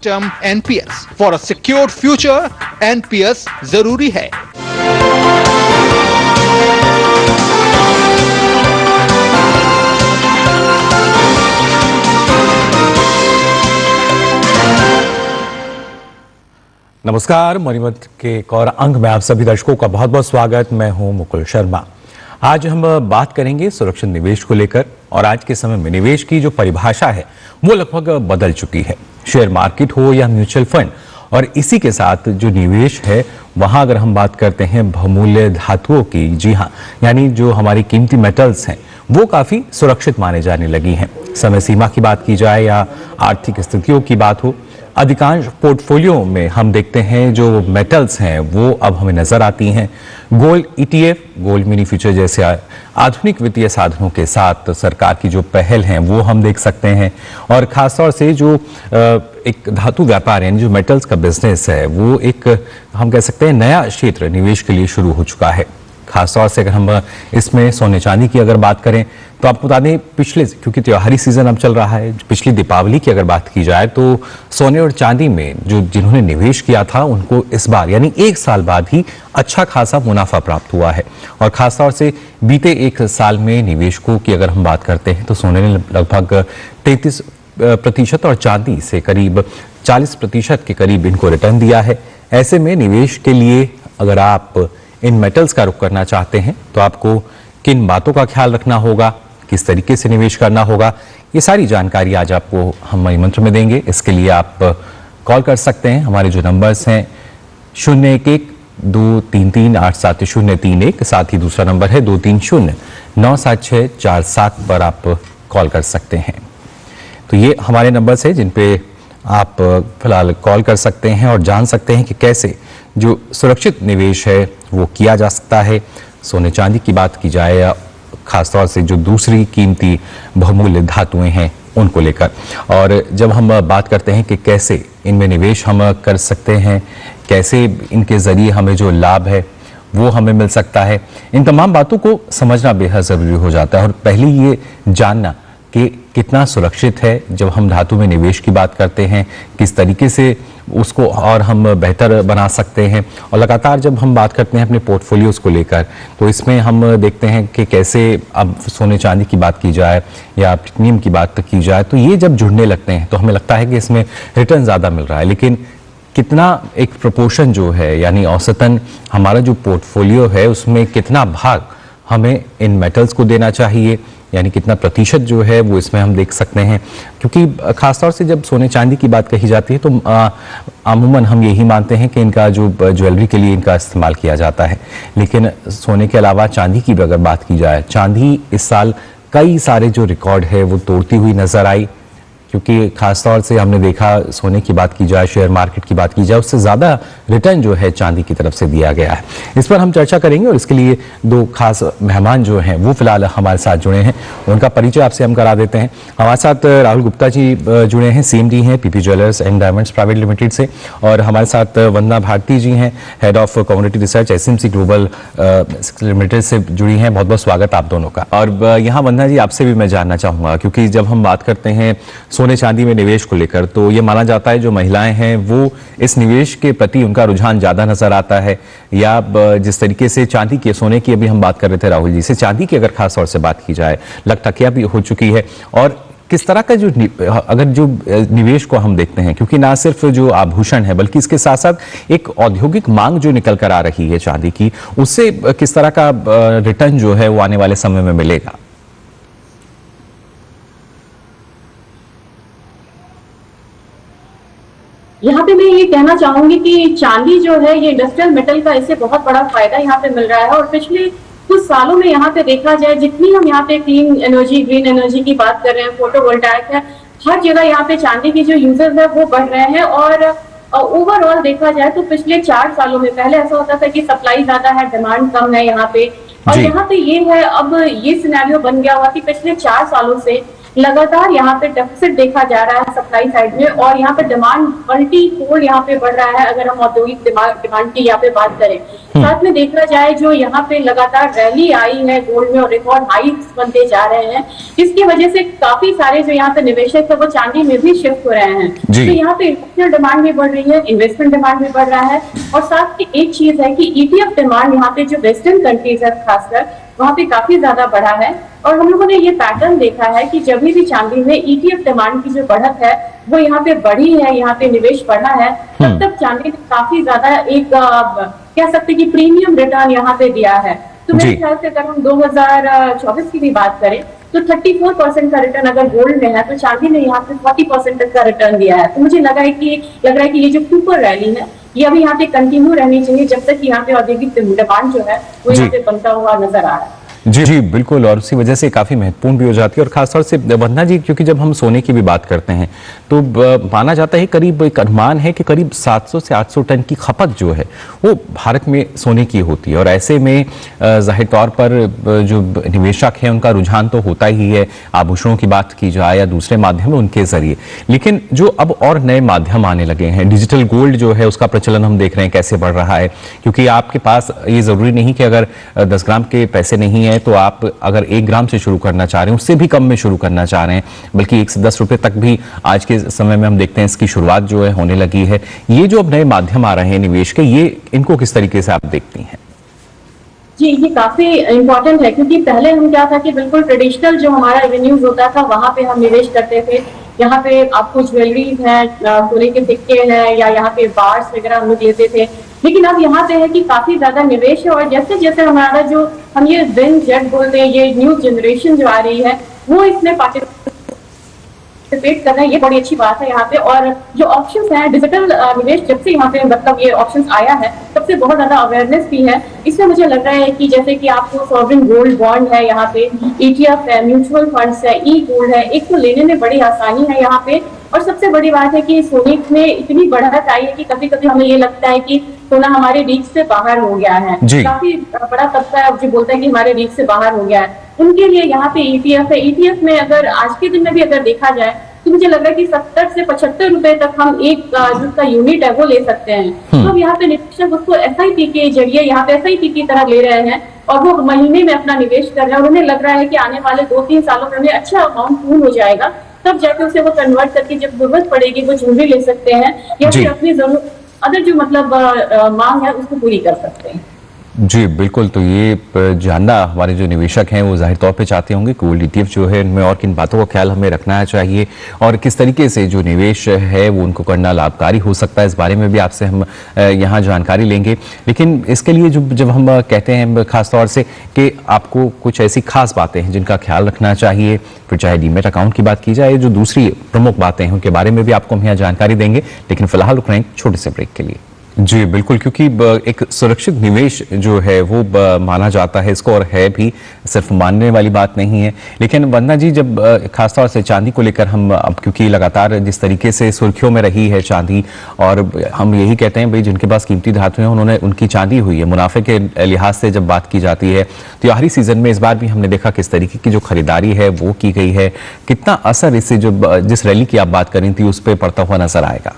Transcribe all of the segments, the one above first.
Term NPS. For a secured future NPS जरूरी है। नमस्कार, मनीमत के एक और अंक में आप सभी दर्शकों का बहुत बहुत स्वागत। मैं हूं मुकुल शर्मा। आज हम बात करेंगे सुरक्षित निवेश को लेकर और आज के समय में निवेश की जो परिभाषा है वो लगभग बदल चुकी है। शेयर मार्केट हो या म्यूचुअल फंड, और इसी के साथ जो निवेश है वहां अगर हम बात करते हैं बहुमूल्य धातुओं की, जी हाँ, यानी जो हमारी कीमती मेटल्स हैं वो काफी सुरक्षित माने जाने लगी हैं। समय सीमा की बात की जाए या आर्थिक स्थितियों की बात हो, अधिकांश पोर्टफोलियो में हम देखते हैं जो मेटल्स हैं वो अब हमें नजर आती हैं। Gold ETF, gold mini future जैसे आधुनिक वित्तीय साधनों के साथ सरकार की जो पहल है वो हम देख सकते हैं। और खासतौर से जो एक धातु व्यापार यानी जो मेटल्स का बिजनेस है वो एक हम कह सकते हैं नया क्षेत्र निवेश के लिए शुरू हो चुका है। खासतौर से अगर हम इसमें सोने चांदी की अगर बात करें तो आपको बता दें, पिछले, क्योंकि त्योहारी सीजन अब चल रहा है, पिछली दीपावली की अगर बात की जाए तो सोने और चांदी में जो जिन्होंने निवेश किया था उनको इस बार यानी एक साल बाद ही अच्छा खासा मुनाफा प्राप्त हुआ है। और खासतौर से बीते एक साल में निवेशकों की अगर हम बात करते हैं तो सोने ने लगभग 33% और चांदी से करीब 40% के करीब इनको रिटर्न दिया है। ऐसे में निवेश के लिए अगर आप इन मेटल्स का रुख करना चाहते हैं तो आपको किन बातों का ख्याल रखना होगा, किस तरीके से निवेश करना होगा, ये सारी जानकारी आज आपको हम मनी मंत्र में देंगे। इसके लिए आप कॉल कर सकते हैं। हमारे जो नंबर्स हैं 011-233-87031, साथ ही दूसरा नंबर है 230-97647 पर आप कॉल कर सकते हैं। तो ये हमारे नंबर्स हैं जिन पे आप फिलहाल कॉल कर सकते हैं और जान सकते हैं कि कैसे जो सुरक्षित निवेश है वो किया जा सकता है। सोने चांदी की बात की जाए या खासतौर से जो दूसरी कीमती बहुमूल्य धातुएं हैं उनको लेकर, और जब हम बात करते हैं कि कैसे इनमें निवेश हम कर सकते हैं, कैसे इनके जरिए हमें जो लाभ है वो हमें मिल सकता है, इन तमाम बातों को समझना बेहद ज़रूरी हो जाता है। और पहले ये जानना कि कितना सुरक्षित है जब हम धातु में निवेश की बात करते हैं, किस तरीके से उसको और हम बेहतर बना सकते हैं। और लगातार जब हम बात करते हैं अपने पोर्टफोलियोज को लेकर तो इसमें हम देखते हैं कि कैसे अब सोने चांदी की बात की जाए या प्रीमियम की बात की जाए तो ये जब जुड़ने लगते हैं तो हमें लगता है कि इसमें रिटर्न ज़्यादा मिल रहा है, लेकिन कितना एक प्रोपोर्शन जो है यानी औसतन हमारा जो पोर्टफोलियो है उसमें कितना भाग हमें इन मेटल्स को देना चाहिए, यानी कितना प्रतिशत जो है वो इसमें हम देख सकते हैं। क्योंकि खासतौर से जब सोने चांदी की बात कही जाती है तो अमूमन हम यही मानते हैं कि इनका जो ज्वेलरी के लिए इनका इस्तेमाल किया जाता है, लेकिन सोने के अलावा चांदी की भी अगर बात की जाए, चांदी इस साल कई सारे जो रिकॉर्ड है वो तोड़ती हुई नजर आई। क्योंकि खासतौर से हमने देखा सोने की बात की जाए, शेयर मार्केट की बात की जाए, उससे ज़्यादा रिटर्न जो है चांदी की तरफ से दिया गया है। इस पर हम चर्चा करेंगे और इसके लिए दो खास मेहमान जो हैं वो फिलहाल हमारे साथ जुड़े हैं, उनका परिचय आपसे हम करा देते हैं। हमारे साथ राहुल गुप्ता जी जुड़े हैं, CMD हैं PP jewellers and diamonds private limited से, और हमारे साथ वंदना भारती जी हैं, head of community research SMC global limited से जुड़ी हैं। बहुत बहुत स्वागत आप दोनों का। और यहाँ वंदना जी आपसे भी मैं जानना चाहूँगा, क्योंकि जब हम बात करते हैं सोने चांदी में निवेश को लेकर तो ये माना जाता है जो महिलाएं हैं वो इस निवेश के प्रति उनका रुझान ज्यादा नजर आता है, या जिस तरीके से चांदी की, सोने की अभी हम बात कर रहे थे राहुल जी से, चांदी की अगर खास तौर से बात की जाए लकटकिया भी हो चुकी है। और किस तरह का जो अगर जो निवेश को हम देखते हैं, क्योंकि ना सिर्फ जो आभूषण है बल्कि इसके साथ साथ एक औद्योगिक मांग जो निकल कर आ रही है चांदी की, उससे किस तरह का रिटर्न जो है वो आने वाले समय में मिलेगा? यहाँ पे मैं ये कहना चाहूंगी कि चांदी जो है ये इंडस्ट्रियल मेटल का इससे बहुत बड़ा फायदा यहाँ पे मिल रहा है। और पिछले कुछ सालों में यहाँ पे देखा जाए, जितनी हम यहाँ पे क्लीन एनर्जी, ग्रीन एनर्जी की बात कर रहे हैं, फोटोवोल्टाइक है, हर जगह यहाँ पे चांदी की जो यूजर्स है वो बढ़ रहे हैं। और ओवरऑल देखा जाए तो पिछले 4 सालों में, पहले ऐसा होता था कि सप्लाई ज्यादा है, डिमांड कम है यहाँ पे, और यहाँ पे ये है, अब ये सिनेरियो बन गया हुआ कि पिछले 4 सालों से लगातार यहाँ पे डेफिसिट देखा जा रहा है सप्लाई साइड में, और यहाँ पे डिमांड मल्टी फोल्ड यहाँ पे बढ़ रहा है अगर हम औद्योगिक डिमांड की यहाँ पे बात करें। साथ में देखा जाए जो यहाँ पे लगातार रैली आई है गोल्ड में और रिकॉर्ड हाइट्स बनते जा रहे हैं, इसकी वजह से काफी सारे जो यहाँ पे निवेशक है वो चांदी में भी शिफ्ट हो रहे हैं। तो यहाँ पे इंडस्ट्रियल डिमांड भी बढ़ रही है, इन्वेस्टमेंट डिमांड भी बढ़ रहा है, और साथ में एक चीज है कि ETF डिमांड यहाँ पे जो वेस्टर्न कंट्रीज है खासकर वहाँ पे काफी ज्यादा बढ़ा है। और हम लोगों ने ये पैटर्न देखा है कि जब भी चांदी में ETF डिमांड की जो बढ़त है वो यहाँ पे बढ़ी है, यहाँ पे निवेश बढ़ा है, तब तक चांदी ने काफी ज्यादा एक कह सकते कि प्रीमियम रिटर्न यहाँ पे दिया है। तो मेरे ख्याल से अगर हम 2024 की भी बात करें तो 34% का रिटर्न अगर गोल्ड में है तो चांदी ने यहाँ पे 40% तक का रिटर्न दिया है। तो मुझे लग रहा है कि ये जो सुपर रैली है ये अभी यहाँ पे कंटिन्यू रहनी चाहिए जब तक यहाँ पे औद्योगिक डिमांड जो है वो यहाँ पे बनता हुआ नजर आ रहा है। जी बिल्कुल, और उसी वजह से काफ़ी महत्वपूर्ण भी हो जाती है। और खासतौर से वंदना जी, क्योंकि जब हम सोने की भी बात करते हैं तो माना जाता है करीब एक अनुमान है कि करीब 700 से 800 टन की खपत जो है वो भारत में सोने की होती है। और ऐसे में जाहिर तौर पर जो निवेशक हैं उनका रुझान तो होता ही है, आभूषणों की बात की जाए या दूसरे माध्यम उनके जरिए, लेकिन जो अब और नए माध्यम आने लगे हैं, डिजिटल गोल्ड जो है उसका प्रचलन हम देख रहे हैं कैसे बढ़ रहा है। क्योंकि आपके पास ये ज़रूरी नहीं कि अगर 10 ग्राम के पैसे नहीं है तो आप अगर 1 ग्राम से शुरू करना चाह रहे हैं, उससे भी कम में शुरू करना चाह रहे हैं, बल्कि 1 से 10 रुपए तक भी आज के समय में हम देखते हैं इसकी शुरुआत जो है होने लगी है। ये जो अब नए माध्यम आ रहे हैं निवेश के, ये इनको किस तरीके से आप देखती हैं? जी, ये काफी इम्पोर्टेंट है क्योंकि पहले हम क्या था कि बिल्कुल ट्रेडिशनल जो हमारा रेवेन्यूज होता था वहां पे हम निवेश करते थे। यहाँ पे आपको ज्वेलरीज है, सोने के सिक्के हैं, या यहाँ पे बार्स वगैरह हम लोग लेते थे। लेकिन अब यहाँ पे है कि काफी ज्यादा निवेश है, और जैसे जैसे हमारा जो हम ये जेन जेड बोलते हैं, ये न्यू जनरेशन जो आ रही है वो इसमें पार्टिसिपेट कर रहे हैं, ये बड़ी अच्छी बात है यहाँ पे। और जो ऑप्शंस हैं डिजिटल निवेश, जब से यहाँ पे मतलब ये ऑप्शंस आया है तब से बहुत ज्यादा अवेयरनेस भी है। इसमें मुझे लग रहा है कि जैसे कि आपको सॉवरेन गोल्ड बॉन्ड है, यहाँ पे ETF है, म्यूचुअल फंड्स है, ई गोल्ड है, एक तो लेने में बड़ी आसानी है यहाँ पे। और सबसे बड़ी बात है कि सोने में इतनी बढ़त आई है कि कभी कभी हमें ये लगता है कि सोना हमारे रीच से बाहर हो गया है। काफी बड़ा तबका जो बोलता है कि हमारे रीच से बाहर हो गया है, उनके लिए यहाँ पे ETF है। ETF में अगर आज के दिन में भी अगर देखा जाए तो मुझे लग रहा है कि 70 से 75 रुपए तक हम एक जिसका यूनिट है वो ले सकते हैं। तो अब यहाँ पे निवेशक उसको SIP के जरिए यहाँ पे SIP की तरह ले रहे हैं और वो महीने में अपना निवेश कर रहे हैं, और उन्हें लग रहा है कि आने वाले 2-3 सालों में उन्हें अच्छा अमाउंट पूर्ण हो जाएगा, तब जाके उसे वो कन्वर्ट करके जब जरूरत पड़ेगी वो ज्वेलरी ले सकते हैं या फिर अपनी जरूरत अदर जो मतलब मांग है उसको पूरी कर सकते हैं। जी बिल्कुल, तो ये जानना हमारे जो निवेशक हैं वो जाहिर तौर पे चाहते होंगे गोल्ड ETF जो है इनमें और किन बातों का ख्याल हमें रखना चाहिए और किस तरीके से जो निवेश है वो उनको करना लाभकारी हो सकता है, इस बारे में भी आपसे हम यहाँ जानकारी लेंगे। लेकिन इसके लिए जब हम कहते हैं खास तौर से कि आपको कुछ ऐसी खास बातें हैं जिनका ख्याल रखना चाहिए, फिर चाहे डीमेट अकाउंट की बात की जाए, जो दूसरी प्रमुख बातें हैं उनके बारे में भी आपको हम यहाँ जानकारी देंगे। लेकिन फिलहाल रुक रहे हैं छोटे से ब्रेक के लिए। जी बिल्कुल, क्योंकि एक सुरक्षित निवेश जो है वो माना जाता है इसको, और है भी, सिर्फ मानने वाली बात नहीं है। लेकिन वंदना जी, जब खासतौर से चांदी को लेकर हम अब क्योंकि लगातार जिस तरीके से सुर्खियों में रही है चांदी, और हम यही कहते हैं भाई जिनके पास कीमती धातु हैं उन्होंने उनकी चांदी हुई है, मुनाफे के लिहाज से जब बात की जाती है त्योहारी सीजन में इस बार भी हमने देखा किस तरीके की जो खरीदारी है वो की गई है, कितना असर इससे जो जिस रैली की आप बात कर रही थी उस पर पड़ता हुआ नजर आएगा?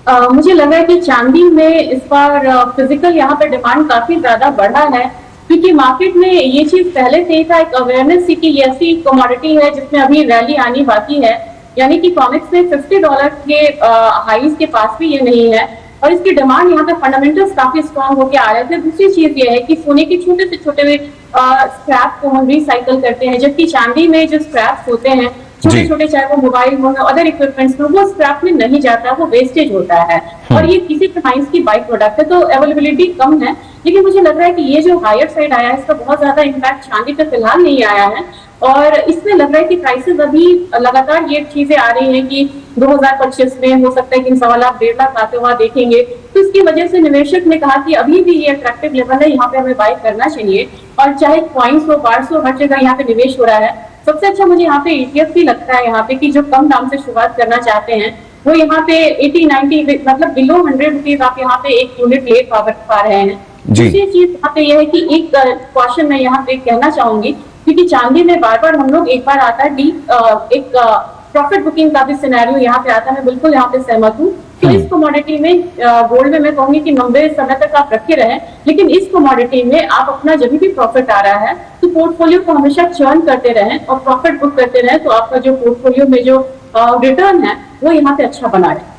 मुझे लग रहा है कि चांदी में इस बार फिजिकल यहाँ पे डिमांड काफी ज्यादा बढ़ा है, क्योंकि मार्केट में ये चीज पहले से ही था, एक अवेयरनेस थी कि ये ऐसी कमोडिटी है जिसमें अभी रैली आनी बाकी है। यानी कि कॉमिक्स में $50 के हाईज के पास भी ये नहीं है, और इसकी डिमांड यहाँ पे फंडामेंटल्स काफी स्ट्रॉन्ग होके आ रहे थे। दूसरी चीज ये है कि सोने के छोटे से छोटे स्क्रैप को हम रिसाइकल करते हैं, जबकि चांदी में जो स्क्रैप्स होते हैं छोटे छोटे, चाहे वो मोबाइल हो या अदर इक्विपमेंट्स हो, वो स्क्रैप में नहीं जाता, वो वेस्टेज होता है। और ये किसी साइंस की बाई प्रोडक्ट है, तो अवेलेबिलिटी कम है। लेकिन मुझे लग रहा है कि ये जो हायर साइड आया है इसका बहुत ज्यादा इम्पैक्ट चांदी पे फिलहाल नहीं आया है, और इसमें लग रहा है कि प्राइसेस अभी लगातार ये चीजें आ रही हैं कि 2025 में हो सकता है कि 1.25 लाख 1.5 लाख आते हुआ देखेंगे। तो इसकी वजह से निवेशक ने कहा कि अभी भी ये अट्रैक्टिव लेवल है, यहाँ पे हमें बाय करना चाहिए। और चाहे कॉइन्स हो, बार्स हो, हर जगह यहाँ पे निवेश हो रहा है। सबसे अच्छा मुझे यहाँ पे ETF भी लगता है, यहाँ पे कि जो कम दाम से शुरुआत करना चाहते हैं वो यहाँ पे 80-90 मतलब बिलो 100 रुपीज आप यहाँ पे एक यूनिट ले पा रहे हैं। दूसरी चीज यहाँ पे यह है कि एक क्वेश्चन मैं यहाँ पे कहना चाहूंगी क्योंकि चांदी में बार बार हम लोग एक बार आता है एक प्रॉफिट बुकिंग का भी सिनेरियो यहाँ पे आता है। मैं बिल्कुल यहाँ पे सहमत हूँ। तो इस कमोडिटी में गोल्ड में मैं कहूंगी कि लंबे समय तक आप रखे रहें, लेकिन इस कमोडिटी में आप अपना जब भी प्रॉफिट आ रहा है तो पोर्टफोलियो को हमेशा चर्न करते रहें और प्रॉफिट बुक करते रहें, तो आपका जो पोर्टफोलियो में जो रिटर्न है वो यहाँ पे अच्छा बना रहे।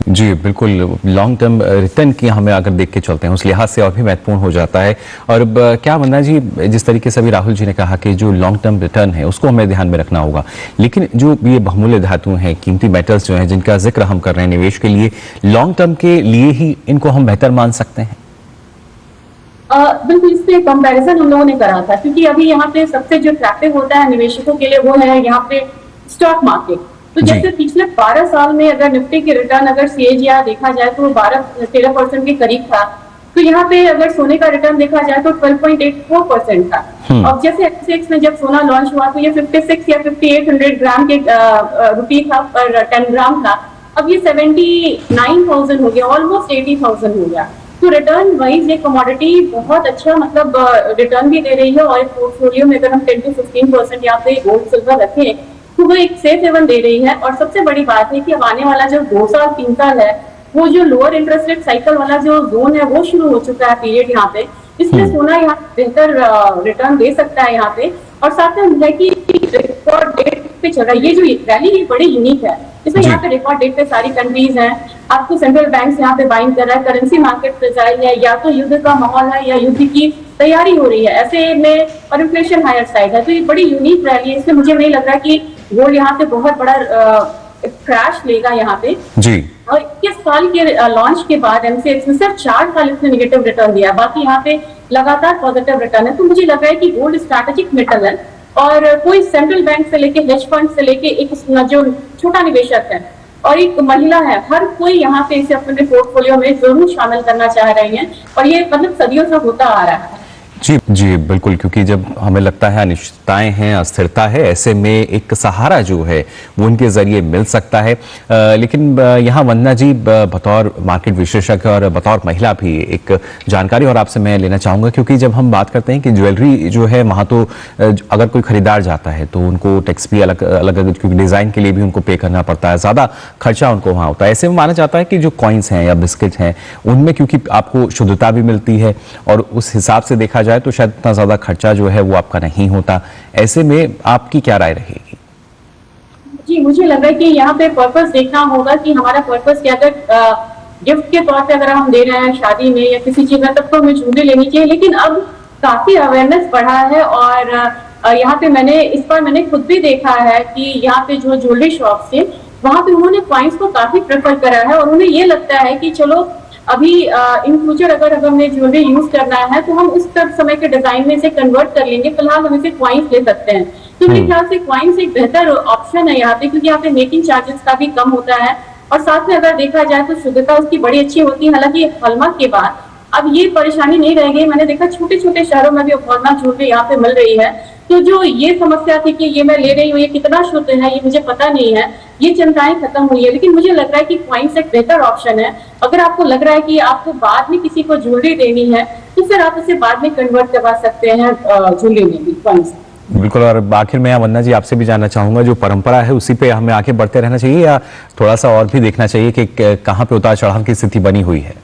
जी बिल्कुल, लॉन्ग टर्म रिटर्न की हमें अगर देख के चलते हैं उस लिहाज से और भी महत्वपूर्ण हो जाता है। और अब क्या वंदना जी, जिस तरीके से अभी राहुल जी ने कहा कि जो लॉन्ग टर्म रिटर्न है उसको हमें ध्यान में रखना होगा, लेकिन जो ये बहुमूल्य धातु हैं, कीमती मेटल्स जो हैं जिनका जिक्र हम कर रहे हैं निवेश के लिए, लॉन्ग टर्म के लिए ही इनको हम बेहतर मान सकते हैं? बिल्कुल, इससे कंपैरिजन हम लोगों ने करा था, क्योंकि अभी यहाँ पे सबसे जो अट्रैक्टिव होता है निवेशकों के लिए वो है यहाँ पे स्टॉक मार्केट। तो जैसे पिछले 12 साल में अगर निफ्टी की रिटर्न अगर CAGR देखा जाए तो 12-13% के करीब था, तो यहाँ पे अगर सोने का रिटर्न देखा जाए तो 12.84% था। अब जैसे MCX में जब सोना लॉन्च हुआ तो ये 56 या 5800 ग्राम के रुपी था पर 10 ग्राम था, अब ये 79,000 हो गया, ऑलमोस्ट 80,000 हो गया। तो रिटर्न वाइज ये कमोडिटी बहुत अच्छा मतलब रिटर्न भी दे रही है, और पोर्टफोलियो में अगर हम 10 to 15% यहाँ पे गोल्ड सिल्वर रखें तो वो एक सेफ हेवन दे रही है। और सबसे बड़ी बात है कि अब आने वाला जो 2 साल 3 साल है वो जो लोअर इंटरेस्ट रेट साइकिल वाला जो जोन है वो शुरू हो चुका है पीरियड यहाँ पे, इसलिए सोना यहाँ बेहतर रिटर्न दे सकता है यहाँ पे। और साथ में है कि रिकॉर्ड डेट पे चल रहा है ये जो रैली, ये बड़ी यूनिक है। इसमें यहाँ पे रिकॉर्ड डेट पे सारी कंट्रीज हैं, आपको सेंट्रल बैंक यहाँ पे बाइंग कर रहा है, करेंसी मार्केट फ्रेजाइल है, या तो युद्ध का माहौल है या युद्ध की तैयारी हो रही है ऐसे में, और इन्फ्लेशन हायर साइड है। तो ये बड़ी यूनिक रैली है, इसलिए मुझे नहीं लग रहा कि गोल्ड यहाँ पे बहुत बड़ा क्रैश लेगा यहाँ पे जी। और 21 साल के लॉन्च के बाद MCX में सिर्फ 4 साल इसने निगेटिव रिटर्न दिया, बाकी यहाँ पे लगातार पॉजिटिव रिटर्न है। तो मुझे लग रहा है कि गोल्ड स्ट्रैटेजिक मेटल है, और कोई सेंट्रल बैंक से लेके हेज फंड से लेके एक जो छोटा निवेशक है और एक महिला है, हर कोई यहाँ पे इसे अपने पोर्टफोलियो में जरूर शामिल करना चाह रहे हैं, और ये मतलब सदियों से होता आ रहा है। जी जी बिल्कुल, क्योंकि जब हमें लगता है अनिश्चितताएं हैं, अस्थिरता है, ऐसे में एक सहारा जो है वो उनके जरिए मिल सकता है। लेकिन यहाँ वंदना जी, बतौर मार्केट विशेषज्ञ और बतौर महिला भी एक जानकारी और आपसे मैं लेना चाहूँगा, क्योंकि जब हम बात करते हैं कि ज्वेलरी जो है वहाँ तो अगर कोई खरीदार जाता है तो उनको टैक्स भी अलग अलग, क्योंकि डिज़ाइन के लिए भी उनको पे करना पड़ता है, ज़्यादा खर्चा उनको वहाँ होता है। ऐसे में माना जाता है कि जो कॉइन्स हैं या बिस्किट हैं उनमें क्योंकि आपको शुद्धता भी मिलती है और उस हिसाब से देखा जाए तो शायद इतना ज्यादा खर्चा जो है वो आपका नहीं होता। ऐसे में आपकी क्या राय रहेगी? जी, मुझे लग रहा है कि यहाँ पे पर्पस देखना होगा कि हमारा पर्पस क्या, अगर गिफ्ट के तौर पे अगर हम दे रहे हैं शादी में या किसी चीज में, तब तो हमें ज्वेलरी लेनी चाहिए। लेकिन अब काफी अवेयरनेस बढ़ा है, और यहाँ पे इस बार मैंने खुद भी देखा है कि यहाँ पे जो ज्वेलरी शॉप थे वहां पे उन्होंने कॉइन्स को काफी प्रेफर करा है, और उन्हें ये लगता है कि चलो अभी इन फ्यूचर अगर हमें ज्वेलरी यूज करना है तो हम उस तक समय के डिजाइन में इसे कन्वर्ट कर लेंगे, फिलहाल हम इसे क्वाइंस ले सकते हैं। तो मेरे ख्याल से क्वाइंस एक बेहतर ऑप्शन है यहाँ पे, क्योंकि यहाँ पे मेकिंग चार्जेस का भी कम होता है, और साथ में अगर देखा जाए तो शुद्धता उसकी बड़ी अच्छी होती है। हालांकि हॉलमार्क के बाद अब ये परेशानी नहीं रह गई, मैंने देखा छोटे छोटे शहरों में भी हॉलमार्क ज्वेलरी यहाँ पे मिल रही है। तो जो ये समस्या थी कि ये मैं ले रही हूँ ये कितना शुद्ध है ये मुझे पता नहीं है, ये चिंताएं खत्म हुई है। लेकिन मुझे लग रहा है कि क्वाइंस एक बेहतर ऑप्शन है। अगर आपको लग रहा है कि आपको बाद में किसी को ज्वेलरी देनी है तो फिर आप उसे बाद में कन्वर्ट करवा सकते हैं ज्वेलरी में भी, क्वाइंस। बिल्कुल। और आखिर में वंदना जी आपसे भी जानना चाहूंगा, जो परंपरा है उसी पे हमें आगे बढ़ते रहना चाहिए या थोड़ा सा और भी देखना चाहिए कि कहाँ पे उतार चढ़ाव की स्थिति बनी हुई है?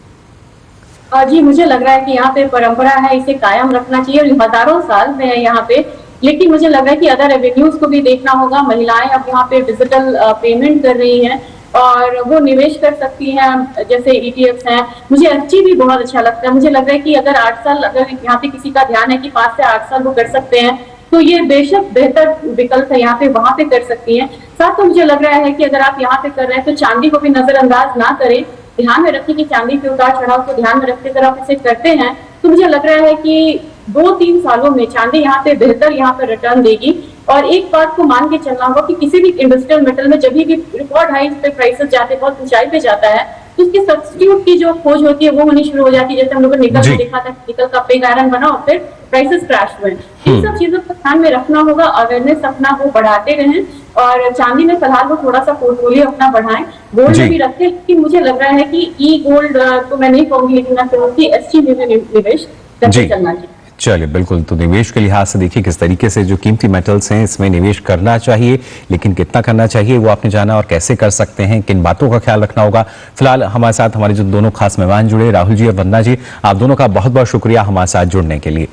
जी, मुझे लग रहा है कि यहाँ पे परंपरा है, इसे कायम रखना चाहिए, और हजारों साल में है यहाँ पे। लेकिन मुझे लग रहा है कि अदर रेवेन्यूज को भी देखना होगा। महिलाएं अब यहाँ पे डिजिटल पेमेंट कर रही हैं और वो निवेश कर सकती हैं, जैसे ETFs हैं। मुझे FG भी बहुत अच्छा लगता है। मुझे लग रहा है कि अगर 8 साल अगर यहाँ पे किसी का ध्यान है कि 5 से 8 साल वो कर सकते हैं तो ये बेशक बेहतर विकल्प है, यहाँ पे वहां पे कर सकती हैं। साथ में मुझे लग रहा है कि अगर आप यहाँ पे कर रहे हैं तो चांदी को भी नजरअंदाज ना करें, ध्यान में रखें कि चांदी के उतार चढ़ाव को ध्यान में रखते अगर आप इसे करते हैं तो मुझे लग रहा है कि 2-3 सालों में चांदी यहाँ पे बेहतर यहाँ पे रिटर्न देगी। और एक बात को मान के चलना होगा कि किसी भी इंडस्ट्रियल मेटल में जब भी रिकॉर्ड हाई पे प्राइसेस जाते हैं, बहुत ऊंचाई पे जाता है, तो उसके सब्स्टिट्यूट की जो खोज होती है वो होनी शुरू हो जाती है। जैसे हम लोगों ने निकल में देखा था, निकल का पिग आयरन बना और फिर प्राइसेस क्रैश हुए। इन सब चीजों को ध्यान में रखना होगा, अवेयरनेस अपना वो बढ़ाते रहें, और चांदी में फिलहाल वो थोड़ा सा पोर्टफोलियो अपना बढ़ाएं, गोल्ड में भी रखें। लेकिन मुझे लग रहा है कि ई गोल्ड तो मैं नहीं कहूंगी, लेकिन मैं कहूँगी SG में निवेश करके चलना चाहिए। चलिए, बिल्कुल। तो निवेश के लिहाज से देखिए किस तरीके से जो कीमती मेटल्स हैं इसमें निवेश करना चाहिए, लेकिन कितना करना चाहिए वो आपने जाना, और कैसे कर सकते हैं, किन बातों का ख्याल रखना होगा। फिलहाल हमारे साथ हमारे जो दोनों खास मेहमान जुड़े, राहुल जी और वंदना जी, आप दोनों का बहुत बहुत शुक्रिया हमारे साथ जुड़ने के लिए।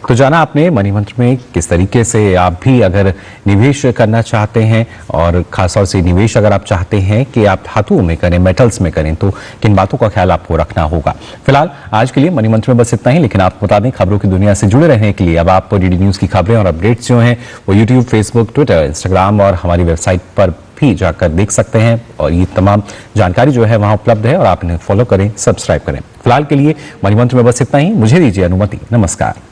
तो जाना आपने मनी मंत्र में किस तरीके से आप भी अगर निवेश करना चाहते हैं, और खासतौर से निवेश अगर आप चाहते हैं कि आप धातुओं में करें, मेटल्स में करें, तो किन बातों का ख्याल आपको रखना होगा। फिलहाल आज के लिए मनी मंत्र में बस इतना ही, लेकिन आपको बता दें खबरों की दुनिया से जुड़े रहने के लिए अब आप डीडी न्यूज की खबरें और अपडेट्स जो हैं वो यूट्यूब, फेसबुक, ट्विटर, इंस्टाग्राम और हमारी वेबसाइट पर भी जाकर देख सकते हैं, और ये तमाम जानकारी जो है वहां उपलब्ध है, और आप इन्हें फॉलो करें, सब्सक्राइब करें। फिलहाल के लिए मनी मंत्र में बस इतना ही, मुझे दीजिए अनुमति, नमस्कार।